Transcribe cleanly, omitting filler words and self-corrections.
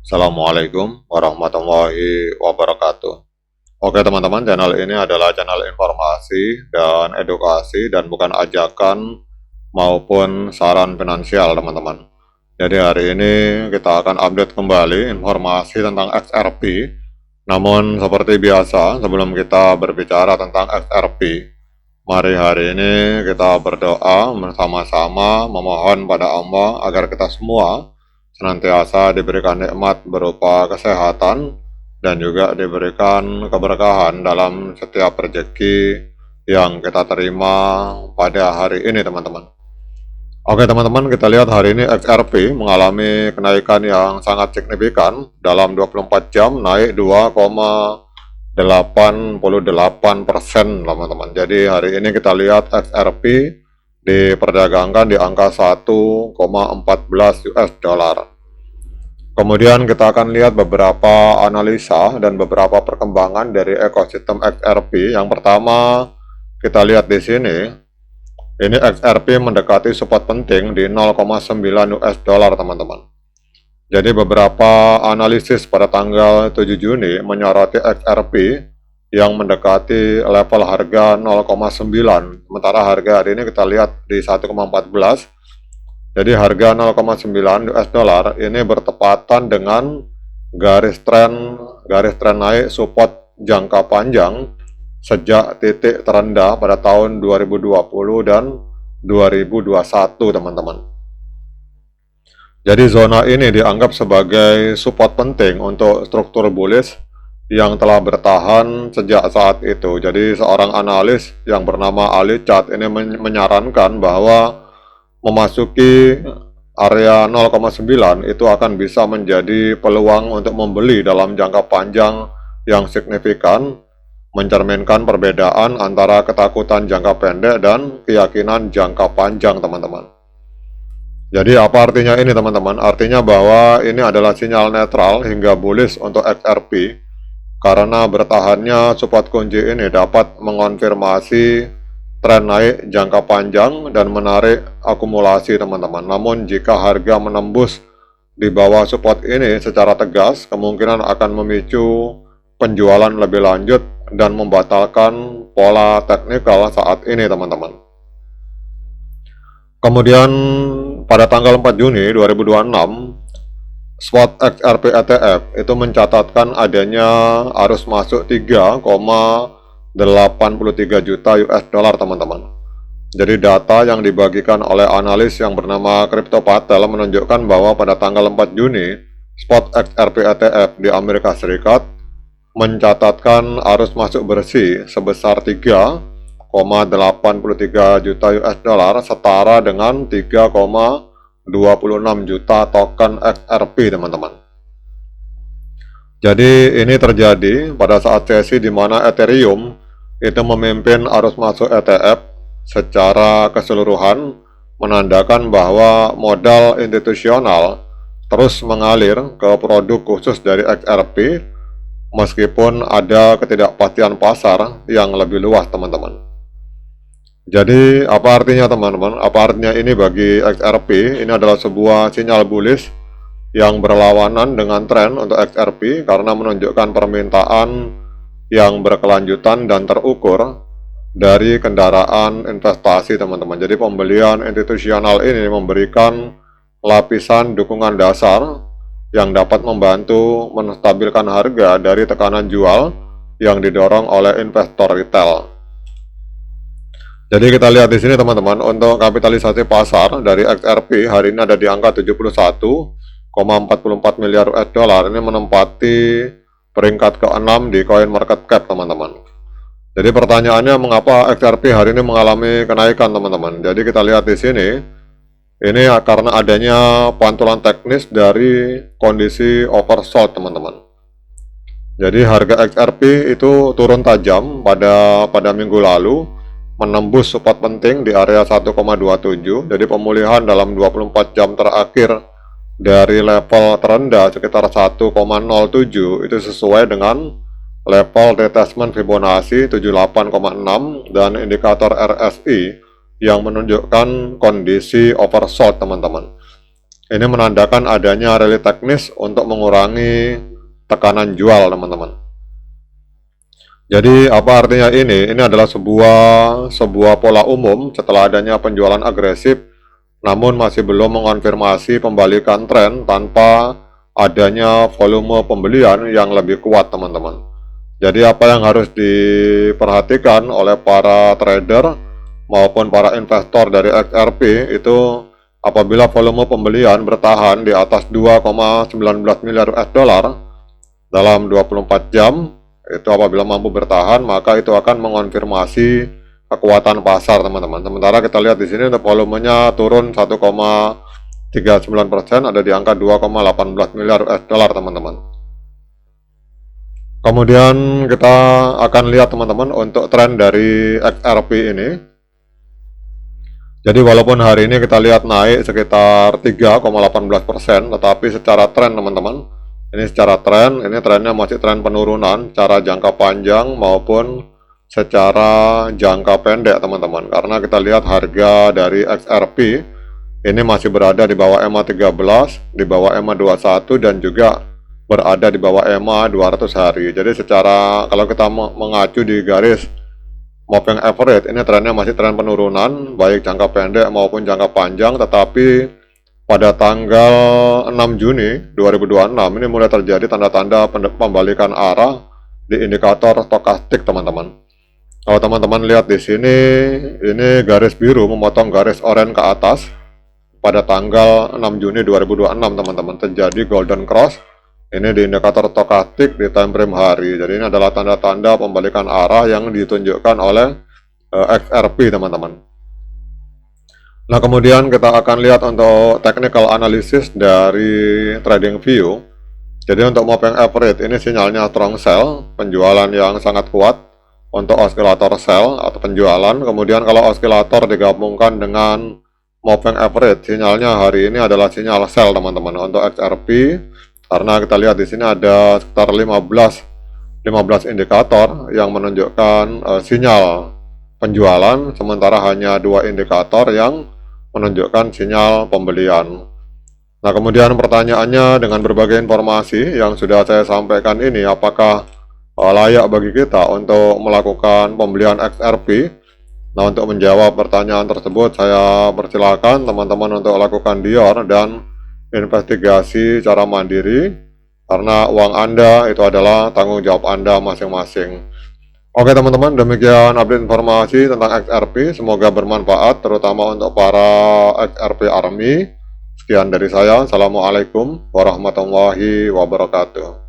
Assalamualaikum warahmatullahi wabarakatuh. Oke teman-teman, channel ini adalah channel informasi dan edukasi dan bukan ajakan maupun saran finansial teman-teman. Jadi hari ini kita akan update kembali informasi tentang XRP. Namun seperti biasa, sebelum kita berbicara tentang XRP, mari hari ini kita berdoa bersama-sama memohon pada Allah agar kita semua senantiasa diberikan nikmat berupa kesehatan dan juga diberikan keberkahan dalam setiap rezeki yang kita terima pada hari ini teman-teman. Oke teman-teman, kita lihat hari ini XRP mengalami kenaikan yang sangat signifikan. Dalam 24 jam naik 2,88% teman-teman. Jadi hari ini kita lihat XRP diperdagangkan di angka 1,14 US dollar. Kemudian kita akan lihat beberapa analisa dan beberapa perkembangan dari ekosistem XRP. Yang pertama, kita lihat di sini. Ini XRP mendekati support penting di 0,9 US dollar teman-teman. Jadi beberapa analisis pada tanggal 7 Juni menyoroti XRP yang mendekati level harga 0,9. Sementara harga hari ini kita lihat di 1,14. Jadi harga 0,9 US dollar ini bertepatan dengan garis tren naik support jangka panjang sejak titik terendah pada tahun 2020 dan 2021 teman-teman. Jadi zona ini dianggap sebagai support penting untuk struktur bullish yang telah bertahan sejak saat itu. Jadi seorang analis yang bernama Ali Chad ini menyarankan bahwa memasuki area 0,9 itu akan bisa menjadi peluang untuk membeli dalam jangka panjang yang signifikan, mencerminkan perbedaan antara ketakutan jangka pendek dan keyakinan jangka panjang teman-teman. Jadi apa artinya ini teman-teman? Artinya bahwa ini adalah sinyal netral hingga bullish untuk XRP karena bertahannya support kunci ini dapat mengonfirmasi tren naik jangka panjang dan menarik akumulasi teman-teman. Namun jika harga menembus di bawah support ini secara tegas, kemungkinan akan memicu penjualan lebih lanjut dan membatalkan pola teknikal saat ini teman-teman. Kemudian pada tanggal 4 Juni 2026, spot XRP ETF itu mencatatkan adanya arus masuk 3,83 juta US dollar teman-teman. Jadi data yang dibagikan oleh analis yang bernama CryptoPatel menunjukkan bahwa pada tanggal 4 Juni, spot XRP ETF di Amerika Serikat mencatatkan arus masuk bersih sebesar 3,83 juta US dollar setara dengan 3,26 juta token XRP teman-teman. Jadi ini terjadi pada saat sesi di mana Ethereum itu memimpin arus masuk ETF secara keseluruhan, menandakan bahwa modal institusional terus mengalir ke produk khusus dari XRP meskipun ada ketidakpastian pasar yang lebih luas teman-teman. Jadi apa artinya teman-teman? Apa artinya ini bagi XRP? Ini adalah sebuah sinyal bullish yang berlawanan dengan tren untuk XRP karena menunjukkan permintaan yang berkelanjutan dan terukur dari kendaraan investasi teman-teman. Jadi pembelian institusional ini memberikan lapisan dukungan dasar yang dapat membantu menstabilkan harga dari tekanan jual yang didorong oleh investor retail. Jadi kita lihat di sini teman-teman, untuk kapitalisasi pasar dari XRP hari ini ada di angka 71,44 miliar US dollar. Ini menempati peringkat ke-6 di coin market cap teman-teman. Jadi pertanyaannya, mengapa XRP hari ini mengalami kenaikan teman-teman? Jadi kita lihat di sini, ini karena adanya pantulan teknis dari kondisi oversold teman-teman. Jadi harga XRP itu turun tajam pada minggu lalu, menembus support penting di area 1,27. Jadi pemulihan dalam 24 jam terakhir dari level terendah sekitar 1,07 itu sesuai dengan level detachment Fibonacci 78,6 dan indikator RSI yang menunjukkan kondisi oversold teman-teman. Ini menandakan adanya rally teknis untuk mengurangi tekanan jual, teman-teman. Jadi apa artinya ini? Ini adalah sebuah pola umum setelah adanya penjualan agresif, namun masih belum mengonfirmasi pembalikan tren tanpa adanya volume pembelian yang lebih kuat, teman-teman. Jadi apa yang harus diperhatikan oleh para trader maupun para investor dari XRP itu, apabila volume pembelian bertahan di atas 2,19 miliar US dollar dalam 24 jam, itu apabila mampu bertahan, maka itu akan mengonfirmasi kekuatan pasar, teman-teman. Sementara kita lihat di sini untuk volumenya turun 1,39%, ada di angka 2,18 miliar US dollar, teman-teman. Kemudian kita akan lihat, teman-teman, untuk tren dari XRP ini. Jadi walaupun hari ini kita lihat naik sekitar 3,18%, tetapi secara tren, teman-teman, ini secara tren, ini trennya masih tren penurunan secara jangka panjang maupun secara jangka pendek, teman-teman. Karena kita lihat harga dari XRP ini masih berada di bawah EMA 13, di bawah EMA 21, dan juga berada di bawah EMA 200 hari. Jadi secara, kalau kita mengacu di garis moving average, ini trennya masih tren penurunan, baik jangka pendek maupun jangka panjang, tetapi pada tanggal 6 Juni 2026 ini mulai terjadi tanda-tanda pembalikan arah di indikator stokastik, teman-teman. Kalau teman-teman lihat di sini, ini garis biru memotong garis oranye ke atas pada tanggal 6 Juni 2026, teman-teman. Terjadi golden cross ini di indikator stokastik di time frame hari. Jadi ini adalah tanda-tanda pembalikan arah yang ditunjukkan oleh XRP, teman-teman. Nah, kemudian kita akan lihat untuk technical analysis dari TradingView. Jadi untuk moving average ini sinyalnya strong sell, penjualan yang sangat kuat untuk osilator sell atau penjualan. Kemudian kalau osilator digabungkan dengan moving average, sinyalnya hari ini adalah sinyal sell, teman-teman, untuk XRP. Karena kita lihat di sini ada sekitar 15 indikator yang menunjukkan sinyal penjualan, sementara hanya 2 indikator yang menunjukkan sinyal pembelian. Nah, kemudian pertanyaannya, dengan berbagai informasi yang sudah saya sampaikan ini, apakah layak bagi kita untuk melakukan pembelian XRP? Nah, untuk menjawab pertanyaan tersebut, saya persilakan teman-teman untuk lakukan dior dan investigasi secara mandiri, karena uang Anda itu adalah tanggung jawab Anda masing-masing. Oke, teman-teman, demikian update informasi tentang XRP. Semoga bermanfaat, terutama untuk para XRP Army. Sekian dari saya. Assalamualaikum warahmatullahi wabarakatuh.